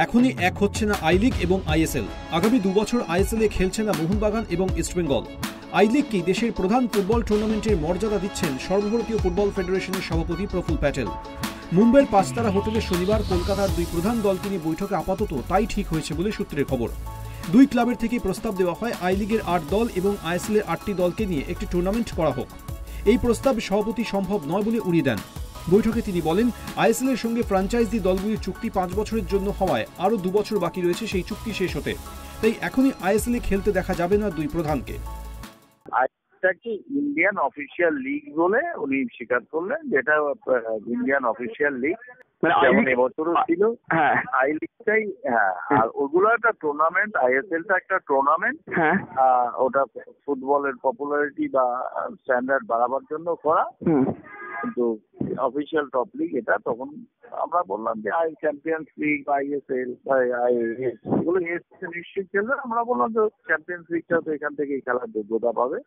এখনই এক হচ্ছে না আই লিগ এবং আইএসএল। আগামী 2 বছর আইএসএল এ খেলছে না মোহনবাগান এবং ইস্টবেঙ্গল। আই লিগকেই দেশের প্রধান ফুটবল টুর্নামেন্টের মর্যাদা দিচ্ছেন সর্বভারতীয় ফুটবল ফেডারেশনের সভাপতি প্রফুল প্যাটেল। মুম্বাইয়ের 5 তারা হোটেলে শনিবার কলকাতার 2 প্রধান দলকে নিয়ে বৈঠকে আপাতত তাই ঠিক হয়েছে বলে সূত্রের খবর। 2 ক্লাবের থেকে প্রস্তাব দেওয়া হয় আই লিগের 8 দল এবং আইএসএল এর 8টি দলকে নিয়ে একটি টুর্নামেন্ট করা হোক। এই প্রস্তাব সভাপতি সম্ভব নয় বলে উড়িয়ে দেন। বৈঠকে তিনি বলেন, আইএসএল এর সঙ্গে ফ্র্যাঞ্চাইজি দলগুলির চুক্তি 5 বছরের জন্য হওয়ায় আরও 2 বছর বাকি রয়েছে সেই চুক্তি শেষ হতে। তাই এখনই আইএসএল এ খেলতে দেখা যাবে না 2 প্রধানকে। ইন্ডিয়ান অফিসিয়াল লিগ বলে উনি স্বীকার করলেন, যেটা ইন্ডিয়ান অফিসিয়াল লিগ যেমন এবছরও ছিল। হ্যাঁ, আই লিগটাই। হ্যাঁ, আর ওগুলো একটা টুর্নামেন্ট, আইএসএলটা একটা টুর্নামেন্ট। ওটা ফুটবলের পপুলারিটি বা স্ট্যান্ডার্ড বাড়াবার জন্য করা, কিন্তু অফিসিয়াল টপ লিগ এটা। তখন আমরা বললাম যে চ্যাম্পিয়ন্স লিগ, আইএসএল, এগুলো নিশ্চিত খেলবে। আমরা বললাম যে চ্যাম্পিয়ন্স লিগটা তো এখান থেকেই খেলার যোগ্যতা পাবে।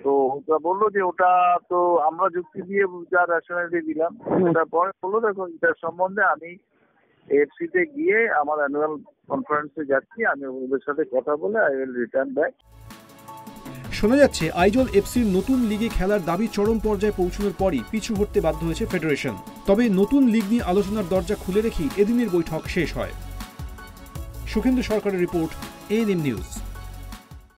তো ওটা বললো যে ওটা তো আমরা যুক্তি দিয়ে যা রেশনালিটি দিলাম, ওটার পরে বললো দেখো এটার সম্বন্ধে আমি এফসিতে গিয়ে আমার অ্যানুয়াল কনফারেন্সে যাচ্ছি, আমি ওদের সাথে কথা বলে আই উইল রিটার্ন ব্যাক। শোনা যাচ্ছে আইজল এফসির নতুন লিগে খেলার দাবি চরম পর্যায়ে পৌঁছানোর পরই পিছু হটতে বাধ্য হয়েছে ফেডারেশন। তবে নতুন লিগ নিয়ে আলোচনার দরজা খুলে রেখেই এদিনের বৈঠক শেষ হয়। সুখেন্দু সরকারের রিপোর্ট, এএনএম নিউজ।